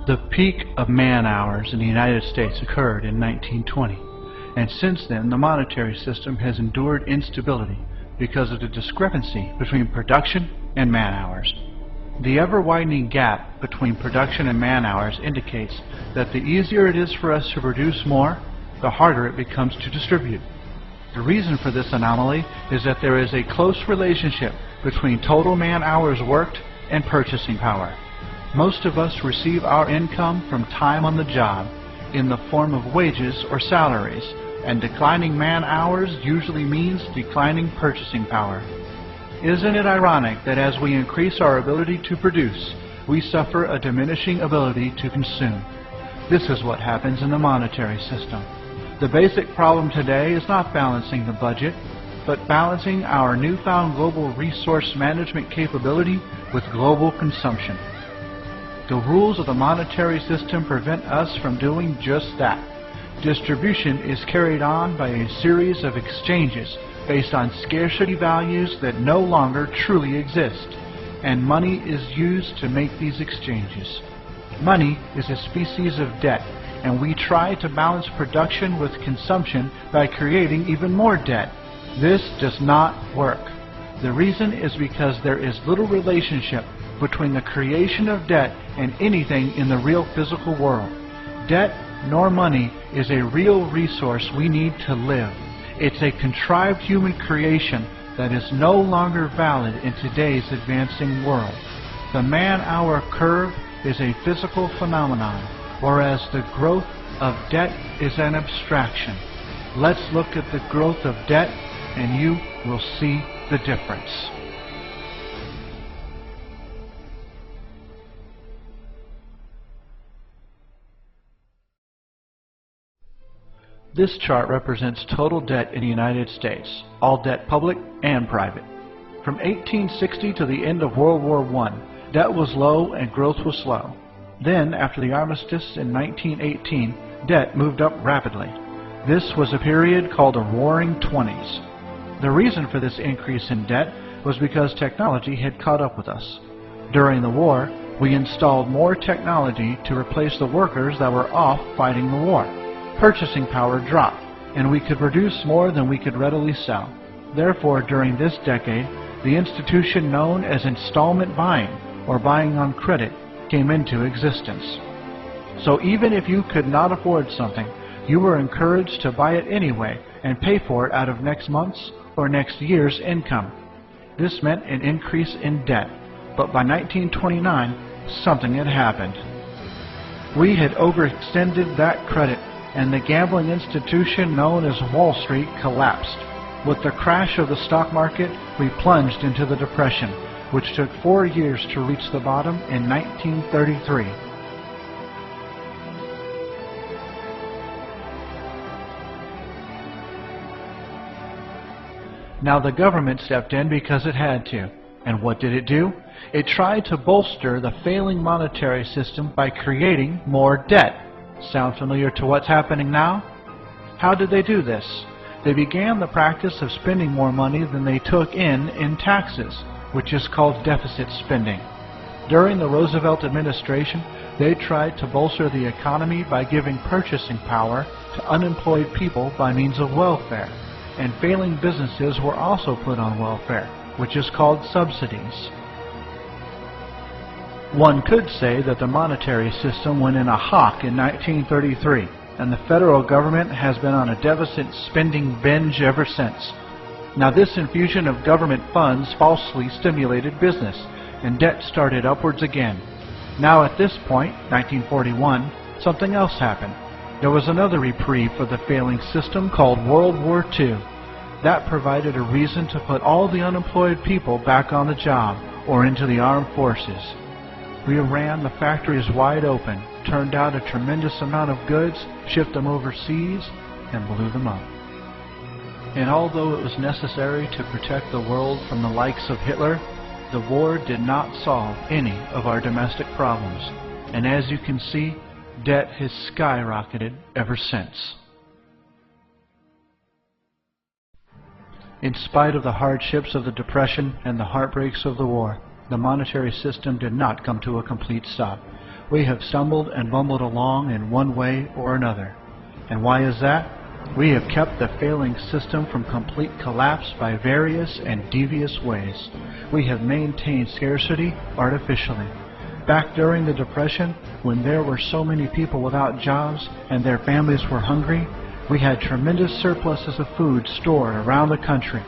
The peak of man-hours in the United States occurred in 1920, and since then the monetary system has endured instability because of the discrepancy between production and man-hours. The ever-widening gap between production and man-hours indicates that the easier it is for us to produce more, the harder it becomes to distribute. The reason for this anomaly is that there is a close relationship between total man-hours worked and purchasing power. Most of us receive our income from time on the job in the form of wages or salaries, and declining man-hours usually means declining purchasing power. Isn't it ironic that as we increase our ability to produce, we suffer a diminishing ability to consume? This is what happens in the monetary system. The basic problem today is not balancing the budget, but balancing our newfound global resource management capability with global consumption. The rules of the monetary system prevent us from doing just that. Distribution is carried on by a series of exchanges based on scarcity values that no longer truly exist, and money is used to make these exchanges. Money is a species of debt, and we try to balance production with consumption by creating even more debt. This does not work. The reason is because there is little relationship between the creation of debt and anything in the real physical world. Debt nor money is a real resource we need to live. It's a contrived human creation that is no longer valid in today's advancing world. The man-hour curve is a physical phenomenon, whereas the growth of debt is an abstraction. Let's look at the growth of debt and you will see the difference. This chart represents total debt in the United States, all debt public and private. From 1860 to the end of World War I, debt was low and growth was slow. Then, after the armistice in 1918, debt moved up rapidly. This was a period called the Roaring Twenties. The reason for this increase in debt was because technology had caught up with us. During the war, we installed more technology to replace the workers that were off fighting the war. Purchasing power dropped, and we could produce more than we could readily sell. Therefore, during this decade, the institution known as installment buying, or buying on credit, came into existence. So even if you could not afford something, you were encouraged to buy it anyway and pay for it out of next month's or next year's income. This meant an increase in debt, but by 1929, something had happened. We had overextended that credit, and the gambling institution known as Wall Street collapsed. With the crash of the stock market, we plunged into the Depression, which took 4 years to reach the bottom in 1933. Now the government stepped in because it had to. And what did it do? It tried to bolster the failing monetary system by creating more debt. Sound familiar to what's happening now? How did they do this? They began the practice of spending more money than they took in taxes, which is called deficit spending. During the Roosevelt administration, they tried to bolster the economy by giving purchasing power to unemployed people by means of welfare, and failing businesses were also put on welfare, which is called subsidies. One could say that the monetary system went in a hock in 1933, and the federal government has been on a deficit spending binge ever since. Now this infusion of government funds falsely stimulated business, and debt started upwards again. Now at this point, 1941, something else happened. There was another reprieve for the failing system called World War II. That provided a reason to put all the unemployed people back on the job or into the armed forces. We ran the factories wide open, turned out a tremendous amount of goods, shipped them overseas, and blew them up. And although it was necessary to protect the world from the likes of Hitler, the war did not solve any of our domestic problems. And as you can see, debt has skyrocketed ever since. In spite of the hardships of the Depression and the heartbreaks of the war, the monetary system did not come to a complete stop. We have stumbled and bumbled along in one way or another. And why is that? We have kept the failing system from complete collapse by various and devious ways. We have maintained scarcity artificially. Back during the Depression, when there were so many people without jobs and their families were hungry, we had tremendous surpluses of food stored around the country.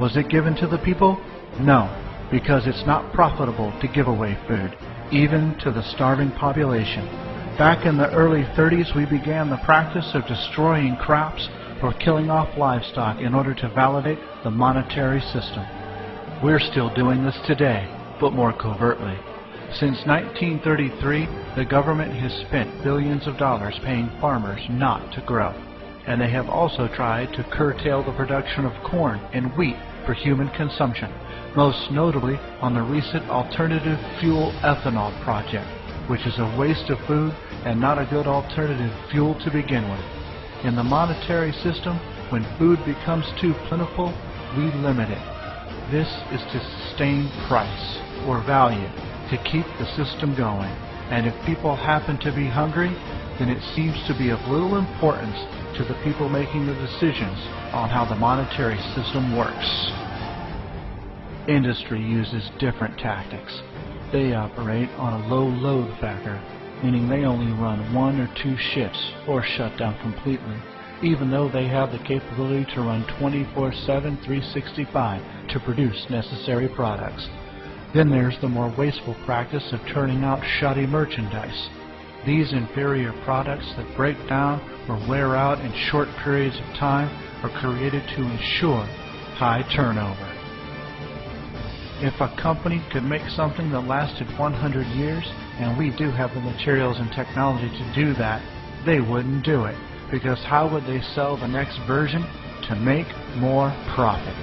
Was it given to the people? No, because it's not profitable to give away food, even to the starving population. Back in the early 30s, we began the practice of destroying crops or killing off livestock in order to validate the monetary system. We're still doing this today, but more covertly. Since 1933, the government has spent billions of dollars paying farmers not to grow, and they have also tried to curtail the production of corn and wheat for human consumption, most notably on the recent alternative fuel ethanol project, which is a waste of food and not a good alternative fuel to begin with. In the monetary system, when food becomes too plentiful, we limit it. This is to sustain price or value, to keep the system going. And if people happen to be hungry, then it seems to be of little importance to the people making the decisions on how the monetary system works. Industry uses different tactics. They operate on a low load factor, meaning they only run 1 or 2 shifts or shut down completely, even though they have the capability to run 24/7, 365 to produce necessary products. Then there's the more wasteful practice of turning out shoddy merchandise. These inferior products that break down or wear out in short periods of time are created to ensure high turnover. If a company could make something that lasted 100 years, and we do have the materials and technology to do that, they wouldn't do it, because how would they sell the next version? To make more profit.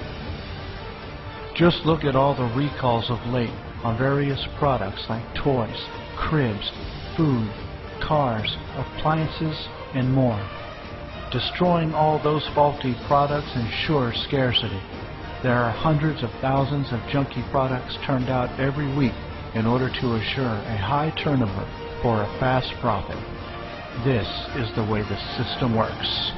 Just look at all the recalls of late on various products like toys, cribs, food, cars, appliances, and more. Destroying all those faulty products ensures scarcity. There are hundreds of thousands of junky products turned out every week in order to assure a high turnover for a fast profit. This is the way the system works.